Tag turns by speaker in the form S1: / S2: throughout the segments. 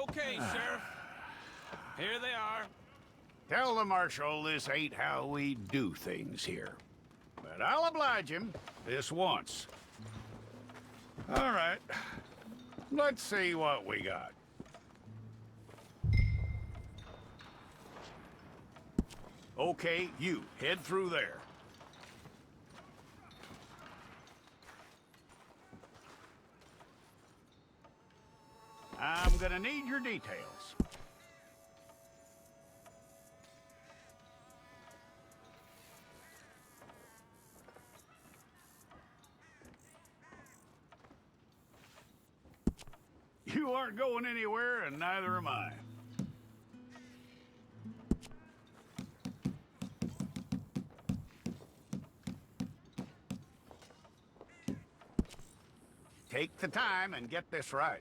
S1: Okay, Sheriff. Here they are.
S2: Tell the Marshal this ain't how we do things here. But I'll oblige him this once. All right. Let's see what we got. Okay, you, head through there. I'm gonna need your details. You aren't going anywhere, and neither am I. Take the time and get this right.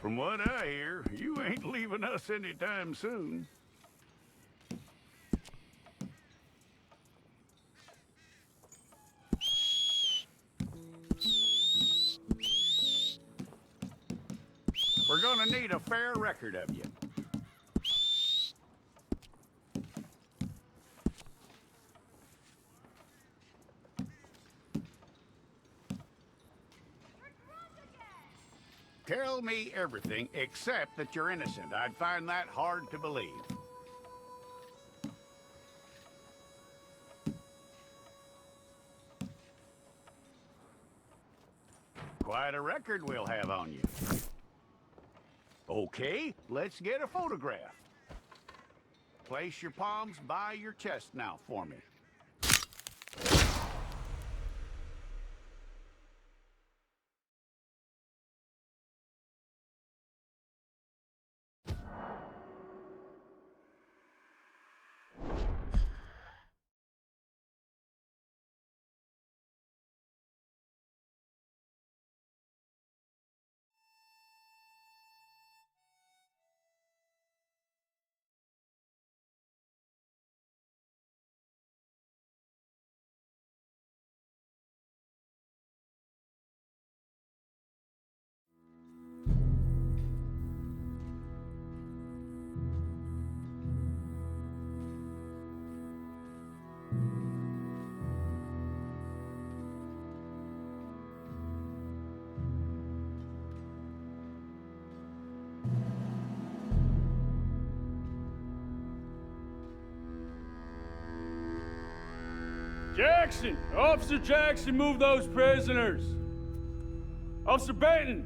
S2: From what I hear, you ain't leaving us anytime soon. We're gonna need a fair record of you. Tell me everything except that you're innocent. I'd find that hard to believe. Quite a record we'll have on you. Okay, let's get a photograph. Place your palms by your chest now for me.
S3: Jackson! Officer Jackson, move those prisoners! Officer Benton!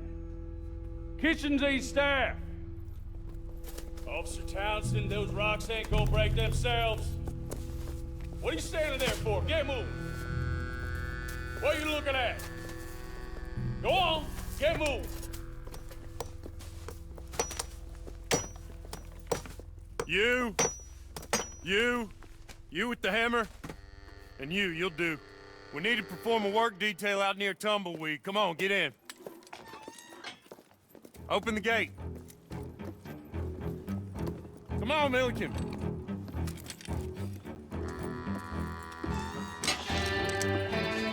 S3: Kitchens and staff! Officer Townsend, those rocks ain't gonna break themselves. What are you standing there for? Get moving! What are you looking at? Go on, get moving!
S4: You with the hammer? And you'll do. We need to perform a work detail out near Tumbleweed. Come on, get in. Open the gate. Come on, Milliken.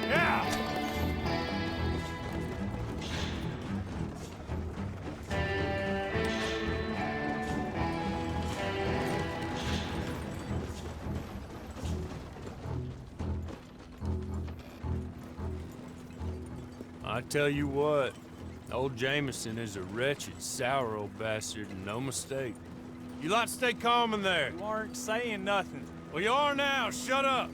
S4: Yeah! I tell you what, old Jameson is a wretched, sour old bastard, and no mistake. You lot stay calm in there.
S5: You aren't saying nothing.
S4: Well, you are now. Shut up.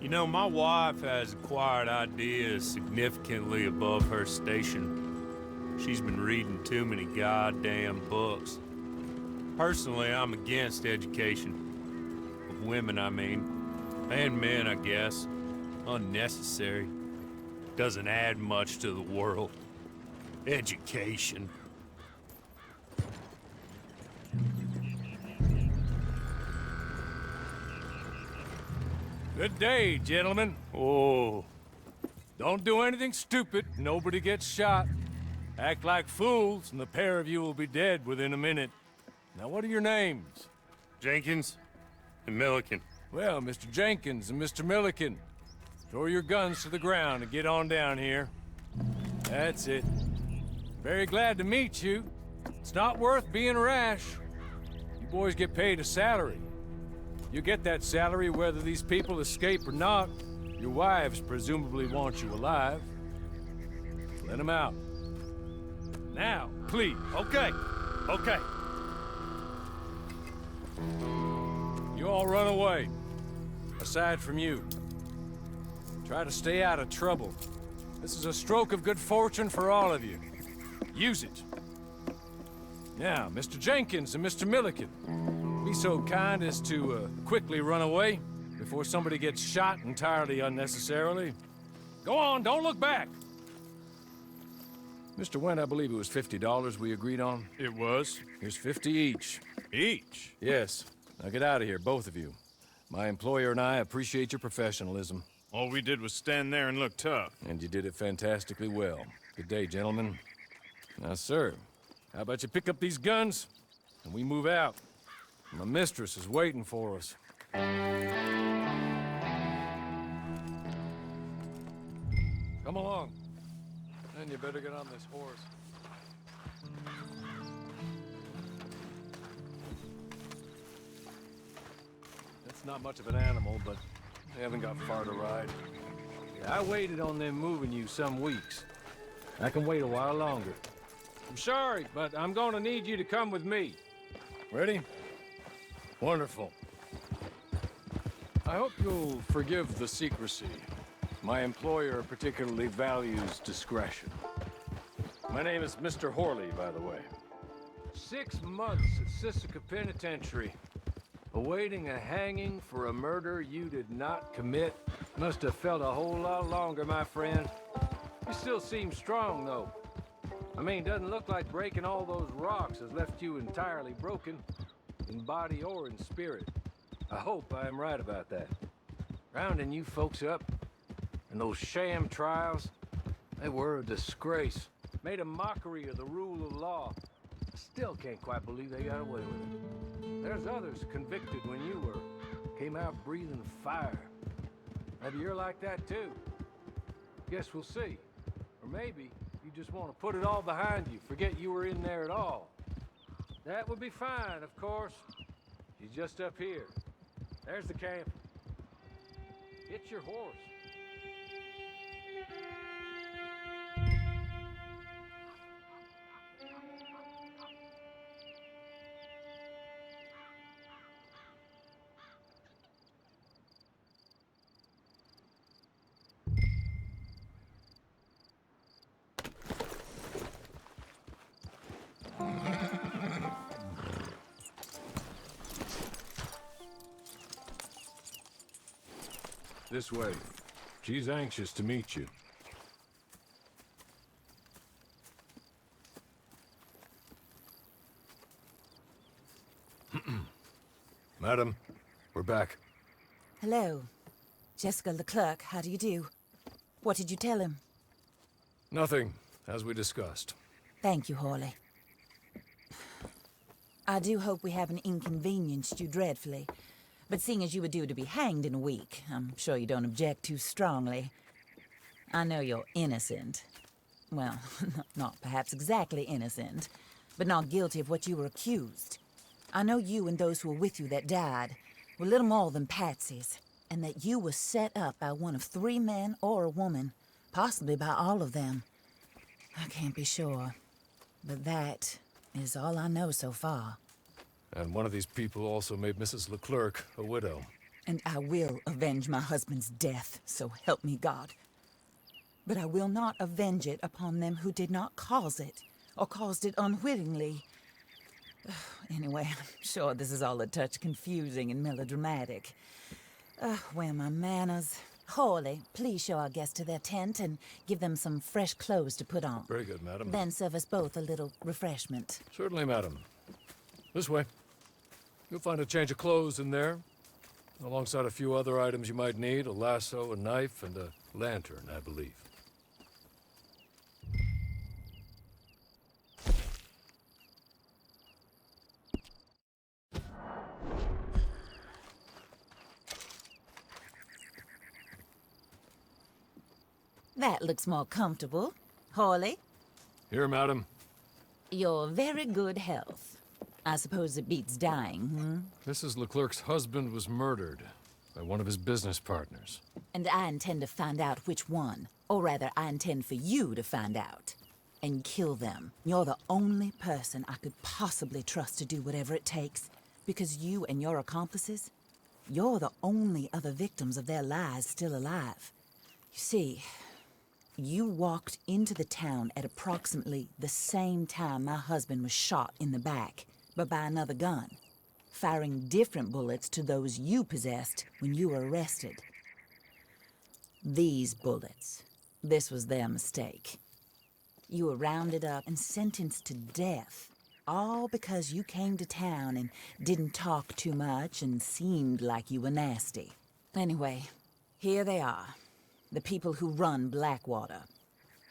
S4: You know, my wife has acquired ideas significantly above her station. She's been reading too many goddamn books. Personally, I'm against education. Of women, I mean. And men, I guess. Unnecessary. Doesn't add much to the world. Education.
S3: Good day, gentlemen. Oh, don't do anything stupid. Nobody gets shot. Act like fools, and the pair of you will be dead within a minute.
S5: Now, what are your names?
S4: Jenkins and Milliken.
S5: Well, Mr. Jenkins and Mr. Milliken, throw your guns to the ground and get on down here. That's it. Very glad to meet you. It's not worth being rash. You boys get paid a salary. You get that salary whether these people escape or not. Your wives presumably want you alive. Let them out. Now, please.
S3: Okay. Okay.
S5: You all run away. Aside from you. Try to stay out of trouble. This is a stroke of good fortune for all of you. Use it. Now, Mr. Jenkins and Mr. Milliken, be so kind as to quickly run away before somebody gets shot entirely unnecessarily. Go on, don't look back. Mr. Wendt, I believe it was $50 we agreed on.
S4: It was?
S5: Here's 50 each.
S4: Each?
S5: Yes. Now get out of here, both of you. My employer and I appreciate your professionalism.
S4: All we did was stand there and look tough.
S5: And you did it fantastically well. Good day, gentlemen. Now, sir, how about you pick up these guns and we move out? My mistress is waiting for us. Come along. And you better get on this horse. It's not much of an animal, but they haven't got far to ride. Yeah, I waited on them moving you some weeks. I can wait a while longer. I'm sorry, but I'm gonna need you to come with me. Ready? Wonderful. I hope you'll forgive the secrecy. My employer particularly values discretion. My name is Mr. Horley, by the way. 6 months at Sisika Penitentiary, awaiting a hanging for a murder you did not commit. Must have felt a whole lot longer, my friend. You still seem strong, though. I mean, doesn't look like breaking all those rocks has left you entirely broken, in body or in spirit. I hope I am right about that. Rounding you folks up, and those sham trials, they were a disgrace. Made a mockery of the rule of law. I still can't quite believe they got away with it. There's others convicted when you were. Came out breathing fire. Maybe you're like that too. Guess we'll see. Or maybe you just want to put it all behind you, forget you were in there at all. That would be fine, of course. She's just up here. There's the camp. Get your horse. This way. She's anxious to meet you. Madam, we're back.
S6: Hello. Jessica Leclerc, how do you do? What did you tell him?
S5: Nothing, as we discussed.
S6: Thank you, Horley. I do hope we haven't inconvenienced you dreadfully. But seeing as you were due to be hanged in a week, I'm sure you don't object too strongly. I know you're innocent. Well, not perhaps exactly innocent, but not guilty of what you were accused. I know you and those who were with you that died were little more than patsies, and that you were set up by one of 3 men or a woman, possibly by all of them. I can't be sure, but that is all I know so far.
S5: And one of these people also made Mrs. Leclerc a widow.
S6: And I will avenge my husband's death, so help me God. But I will not avenge it upon them who did not cause it, or caused it unwittingly. Anyway, I'm sure this is all a touch confusing and melodramatic. Where are my manners? Horley, please show our guests to their tent and give them some fresh clothes to put on.
S5: Very good, madam.
S6: Then serve us both a little refreshment.
S5: Certainly, madam. This way. You'll find a change of clothes in there, alongside a few other items you might need, a lasso, a knife, and a lantern, I believe.
S6: That looks more comfortable. Hawley,
S5: Here, madam.
S6: your very good health. I suppose it beats dying,
S5: Mrs. Leclerc's husband was murdered by one of his business partners.
S6: And I intend to find out which one. Or rather, I intend for you to find out. And kill them. You're the only person I could possibly trust to do whatever it takes. Because you and your accomplices, you're the only other victims of their lies still alive. You see, you walked into the town at approximately the same time my husband was shot in the back, but by another gun, firing different bullets to those you possessed when you were arrested. These bullets, this was their mistake. You were rounded up and sentenced to death, all because you came to town and didn't talk too much and seemed like you were nasty. Anyway, here they are, the people who run Blackwater.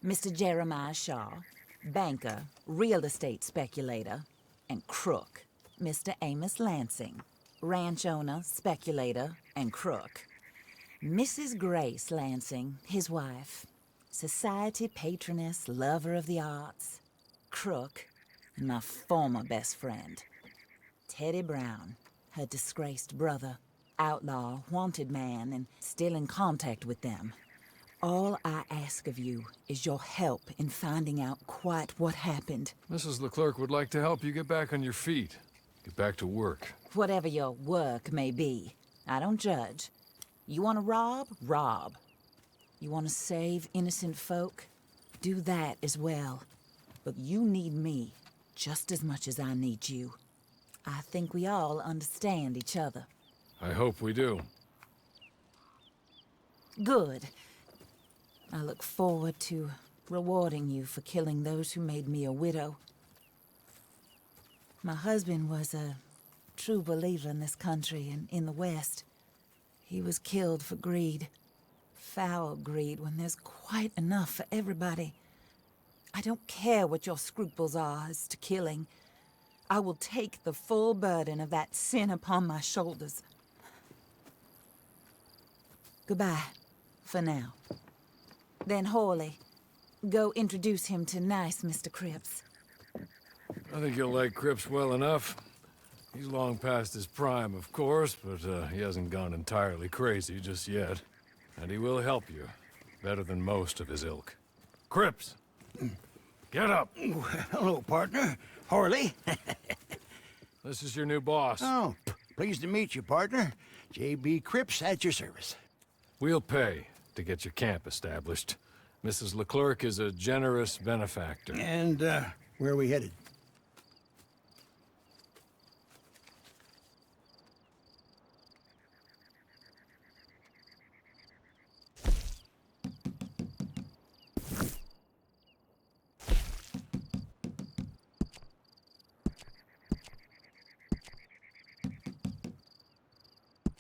S6: Mr. Jeremiah Shaw, banker, real estate speculator, and crook. Mr. Amos Lansing, ranch owner, speculator, and crook. Mrs. Grace Lansing, his wife, society patroness, lover of the arts, crook, and my former best friend. Teddy Brown, her disgraced brother, outlaw, wanted man, and still in contact with them. All I ask of you is your help in finding out quite what happened.
S5: Mrs. Leclerc would like to help you get back on your feet. Get back to work.
S6: Whatever your work may be, I don't judge. You want to rob? Rob. You want to save innocent folk? Do that as well. But you need me just as much as I need you. I think we all understand each other.
S5: I hope we do.
S6: Good. I look forward to rewarding you for killing those who made me a widow. My husband was a true believer in this country and in the West. He was killed for greed. Foul greed when there's quite enough for everybody. I don't care what your scruples are as to killing. I will take the full burden of that sin upon my shoulders. Goodbye, for now. Then Hawley, go introduce him to nice Mr. Cripps.
S5: I think you'll like Cripps well enough. He's long past his prime, of course, but he hasn't gone entirely crazy just yet. And he will help you, better than most of his ilk. Cripps! Get up!
S7: Hello, partner. Harley.
S5: This is your new boss.
S7: Oh, pleased to meet you, partner. J.B. Cripps at your service.
S5: We'll pay to get your camp established. Mrs. Leclerc is a generous benefactor.
S7: And, where are we headed?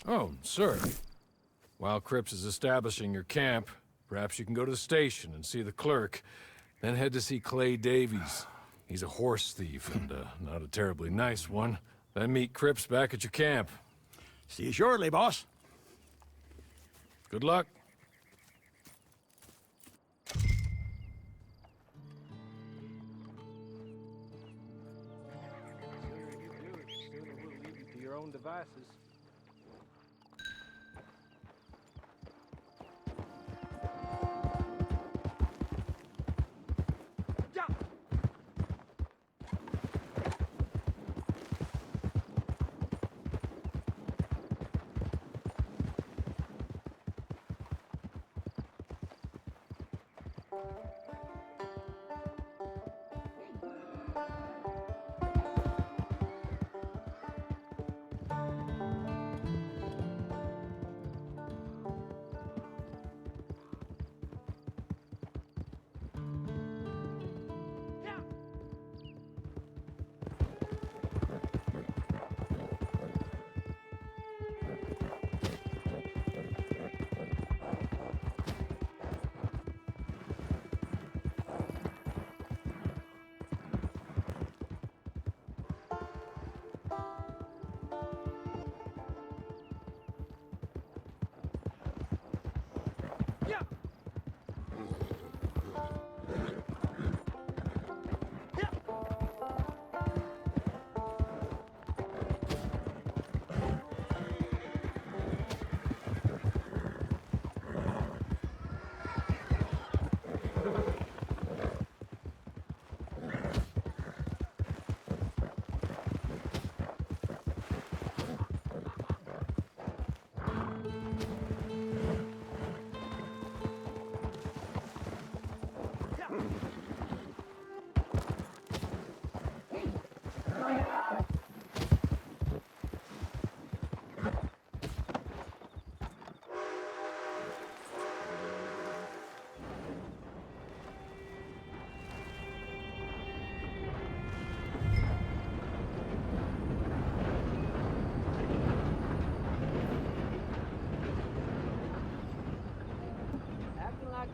S5: Oh, sir. While Cripps is establishing your camp, perhaps you can go to the station and see the clerk, then head to see Clay Davies. He's a horse thief, and not a terribly nice one. Then meet Cripps back at your camp.
S7: See you shortly, boss.
S5: Good luck. Sooner we'll leave you to your own devices.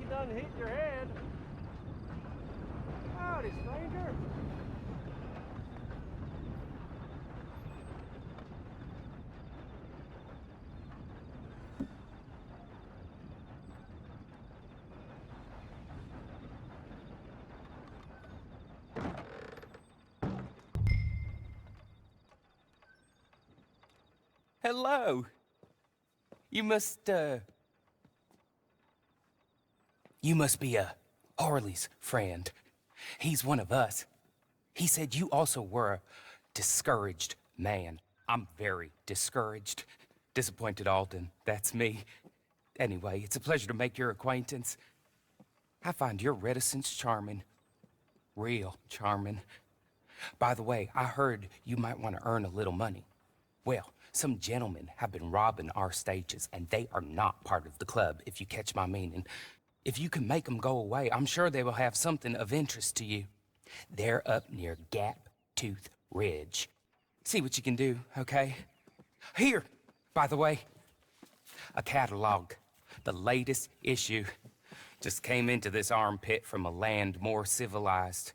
S5: you done hit your head. Howdy, stranger.
S8: Hello. You must be Harley's friend. He's one of us. He said you also were a discouraged man. I'm very discouraged. Disappointed Alden, that's me. Anyway, it's a pleasure to make your acquaintance. I find your reticence charming. Real charming. By the way, I heard you might want to earn a little money. Well, some gentlemen have been robbing our stages, and they are not part of the club, if you catch my meaning. If you can make them go away, I'm sure they will have something of interest to you. They're up near Gap Tooth Ridge. See what you can do, okay? Here, by the way, a catalog. The latest issue. Just came into this armpit from a land more civilized.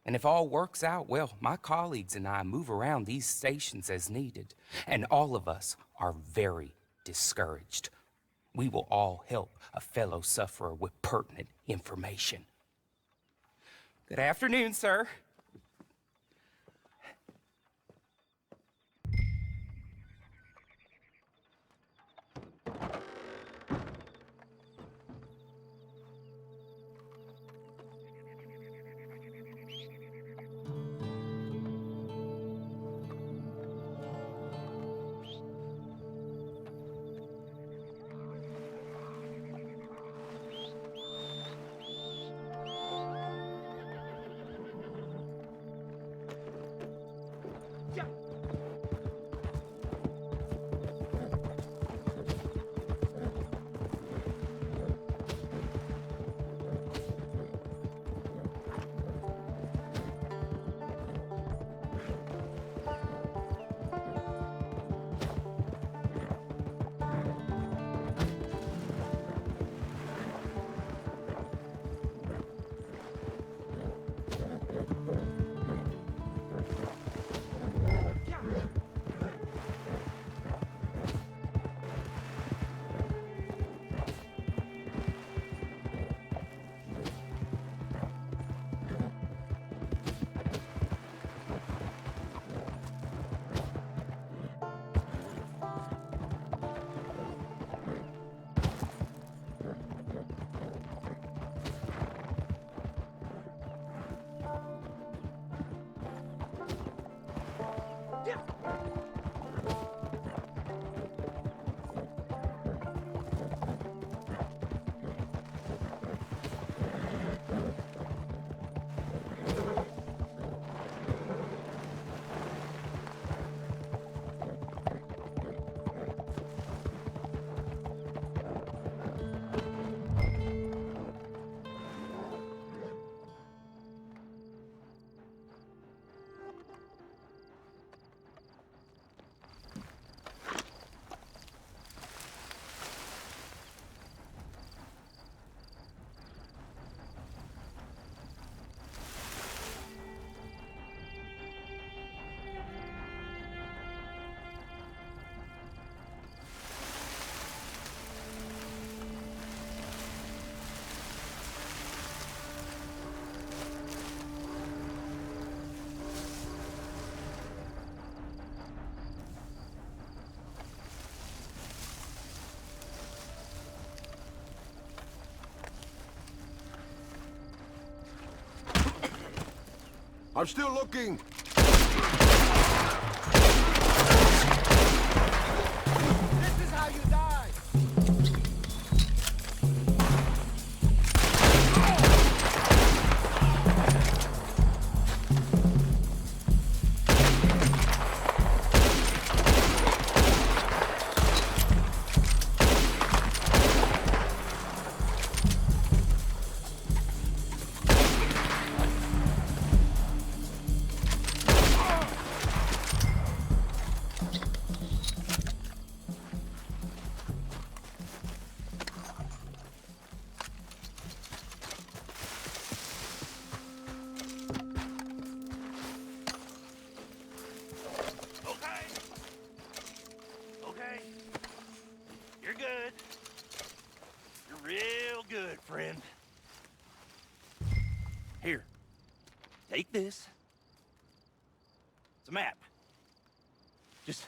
S8: And if all works out, well, my colleagues and I move around these stations as needed. And all of us are very discouraged. We will all help a fellow sufferer with pertinent information. Good afternoon, sir.
S9: I'm still looking.
S7: This is how you die.
S10: friend. Here, take this. It's a map. Just...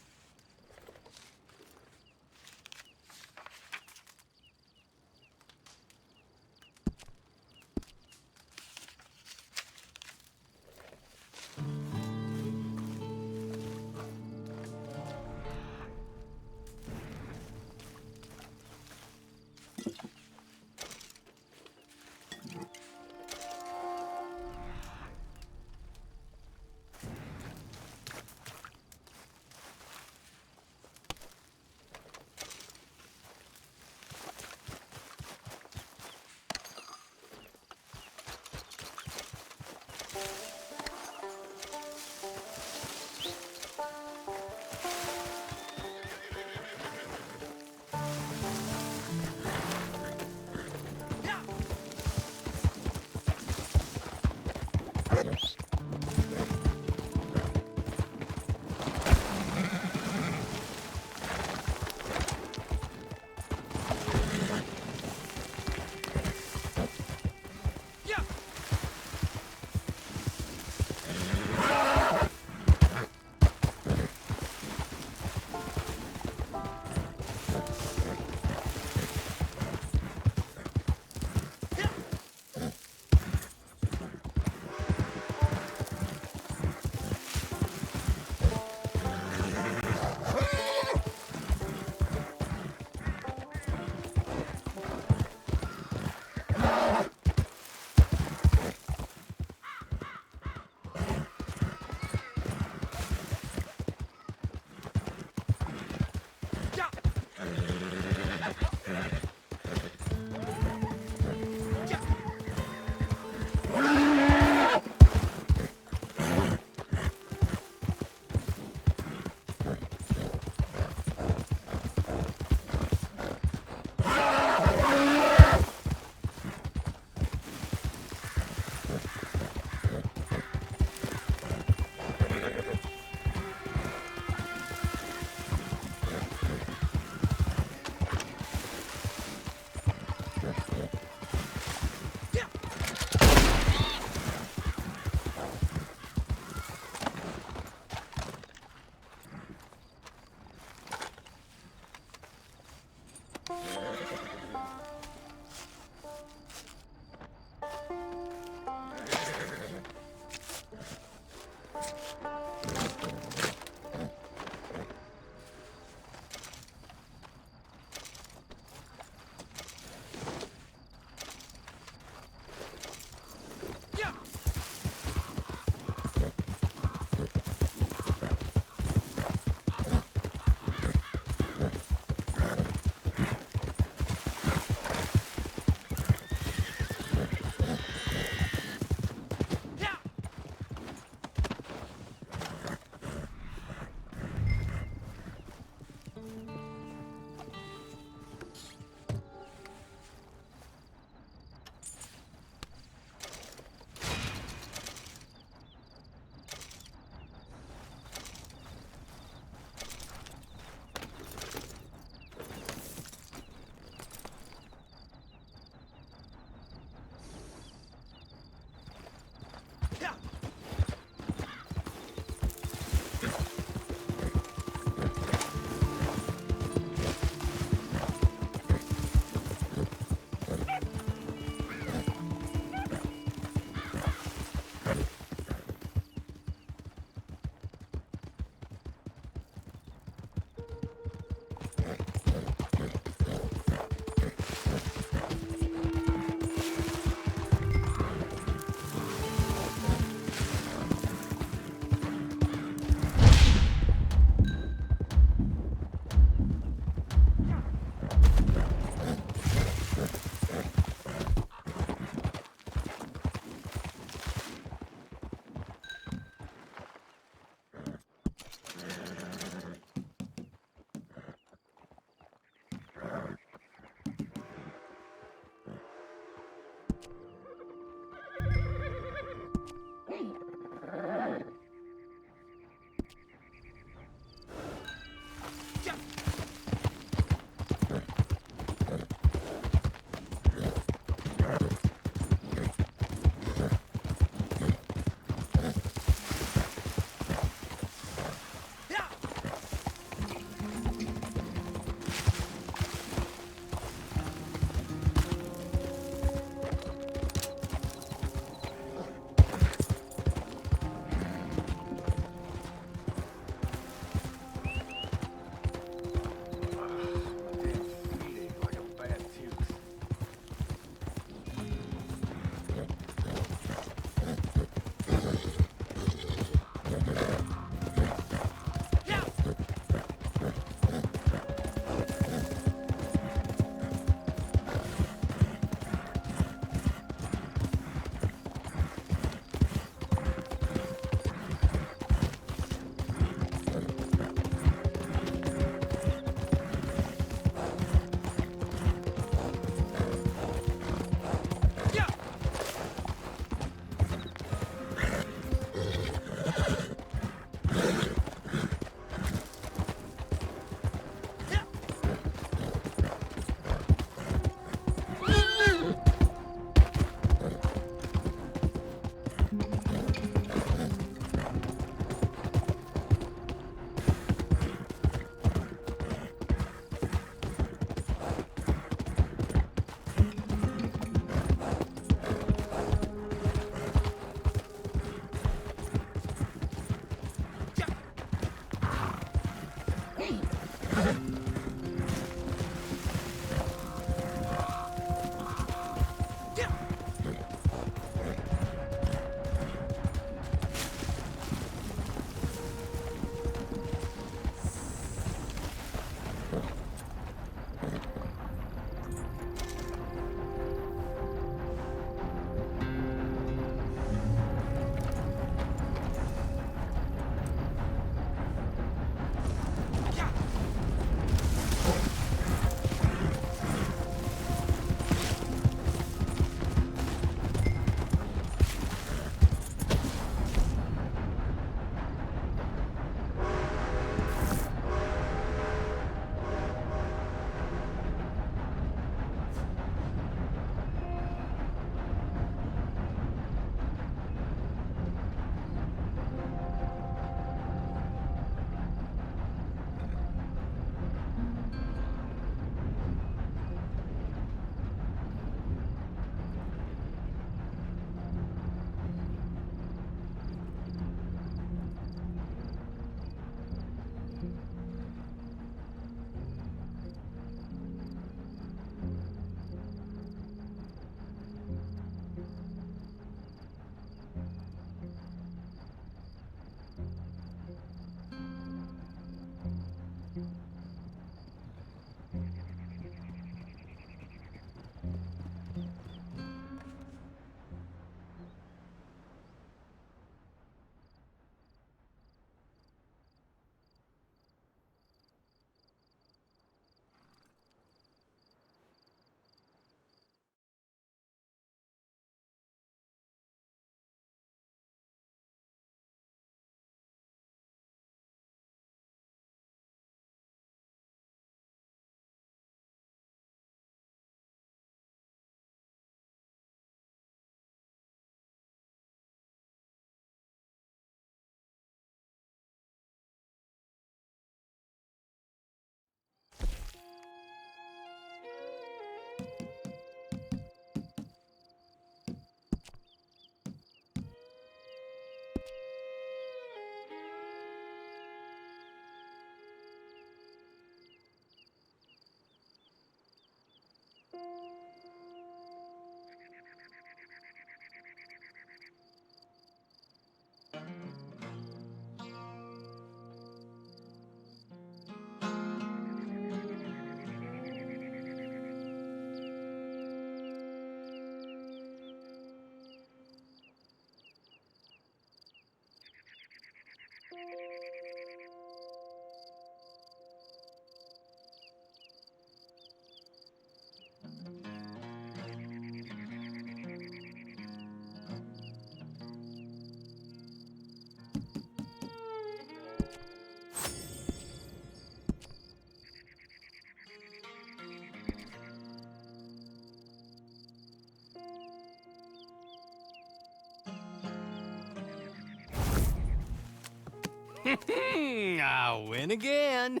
S11: I win again.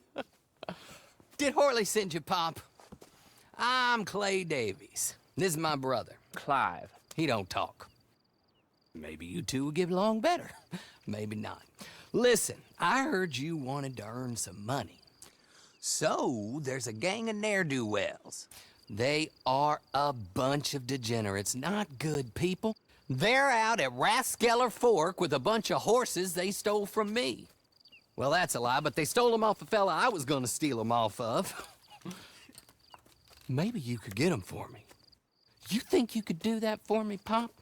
S11: Did Horley send you, Pop? I'm Clay Davies. This is my brother, Clive. He don't talk. Maybe you two will get along better. Maybe not. Listen, I heard you wanted to earn some money. So, there's a gang of ne'er-do-wells. They are a bunch of degenerates, not good people. They're out at Raskeller Fork with a bunch of horses they stole from me. Well, that's a lie, but they stole them off a fella I was gonna steal them off of. Maybe you could get them for me. You think you could do that for me, Pop?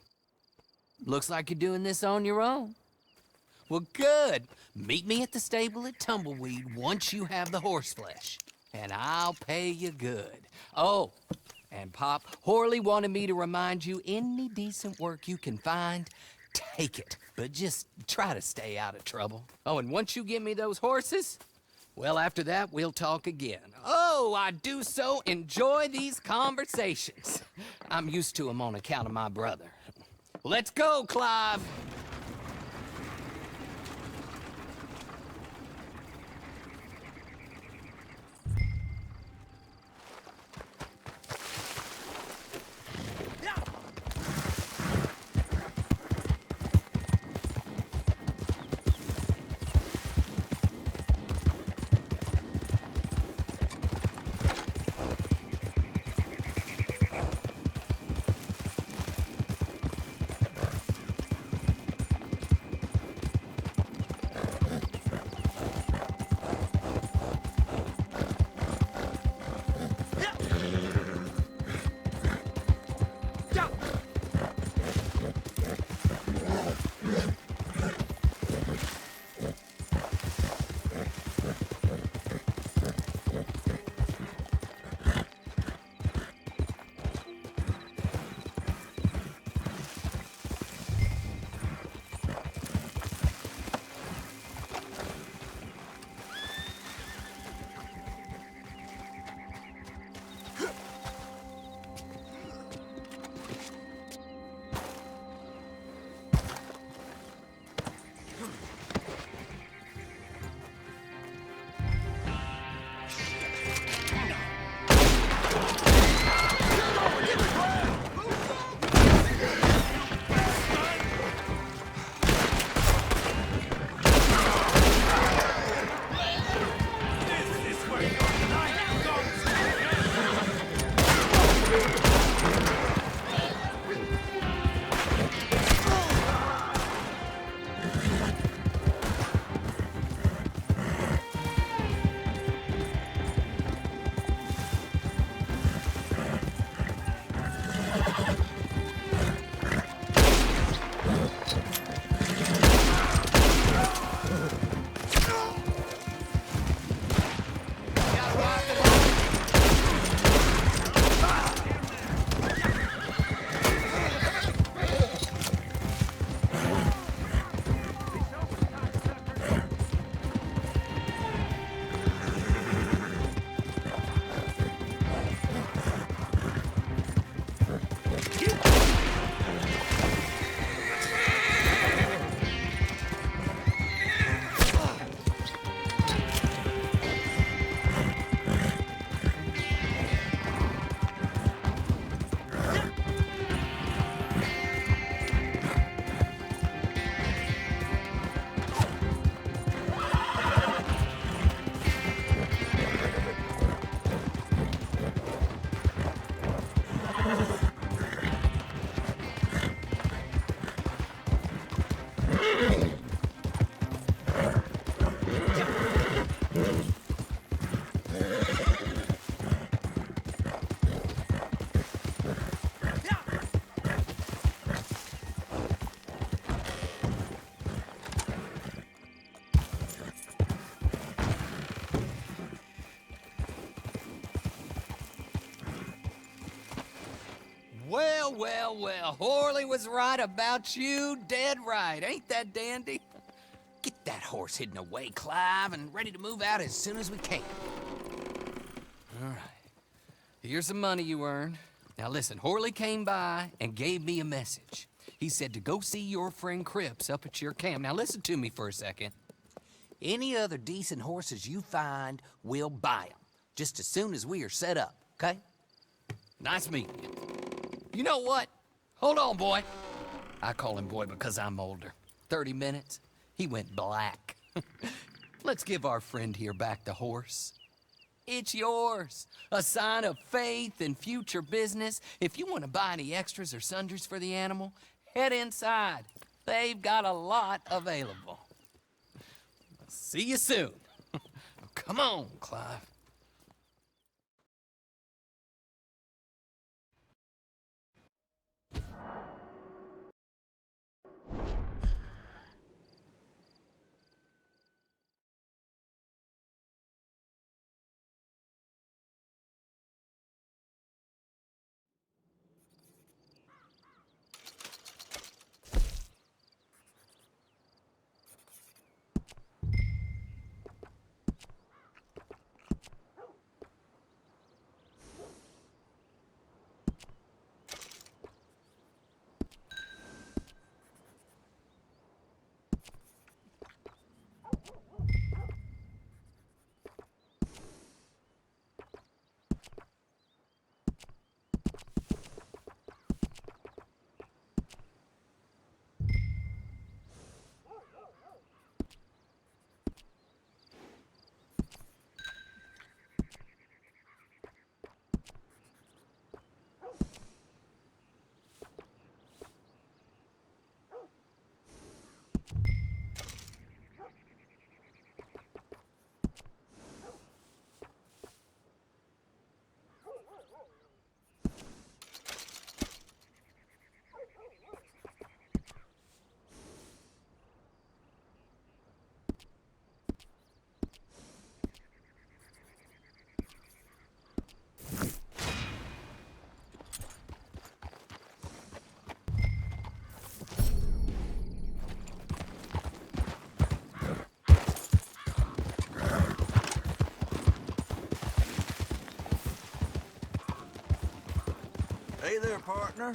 S11: Looks like you're doing this on your own. Well, good. Meet me at the stable at Tumbleweed once you have the horse flesh, and I'll pay you good. Oh, and Pop, Horley wanted me to remind you, any decent work you can find, take it. But just try to stay out of trouble. Oh, and once you give me those horses, well, after that, we'll talk again. Oh, I do so enjoy these conversations. I'm used to them on account of my brother. Let's go, Clive. Well, Horley was right about you, dead right. Ain't that dandy? Get that horse hidden away, Clive, and ready to move out as soon as we can. All right. Here's the money you earned. Now listen, Horley came by and gave me a message. He said to go see your friend Cripps up at your camp. Now listen to me for a second. Any other decent horses you find, we'll buy them. Just as soon as we are set up, okay? Nice meeting you. You know what? Hold on, boy. I call him boy because I'm older. 30 minutes, he went black. Let's give our friend here back the horse. It's yours. A sign of faith and future business. If you want to buy any extras or sundries for the animal, head inside. They've got a lot available. See you soon. Come on, Clive.
S7: Hey there, partner.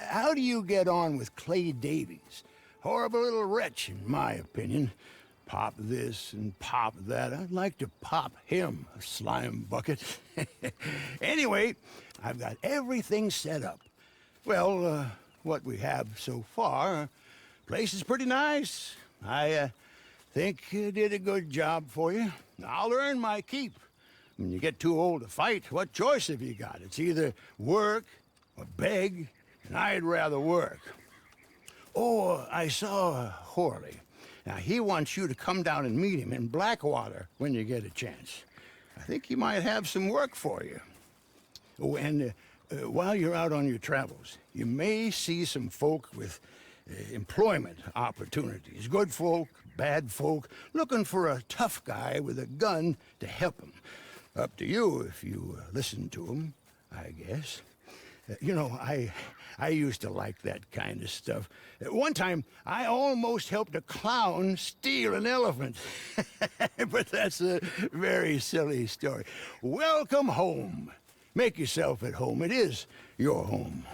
S7: How do you get on with Clay Davies? Horrible little wretch, in my opinion. Pop this and pop that. I'd like to pop him, a slime bucket. Anyway, I've got everything set up. Well, what we have so far, place is pretty nice. I Think you did a good job for you. I'll earn my keep. When you get too old to fight, what choice have you got? It's either work or beg, and I'd rather work. Oh, I saw Horley. Now, he wants you to come down and meet him in Blackwater when you get a chance. I think he might have some work for you. Oh, and while you're out on your travels, you may see some folk with employment opportunities. Good folk, bad folk, looking for a tough guy with a gun to help them. Up to you if you listen to them, I guess. You know, I used to like that kind of stuff. One time, I almost helped a clown steal an elephant. But that's a very silly story. Welcome home. Make yourself at home. It is your home.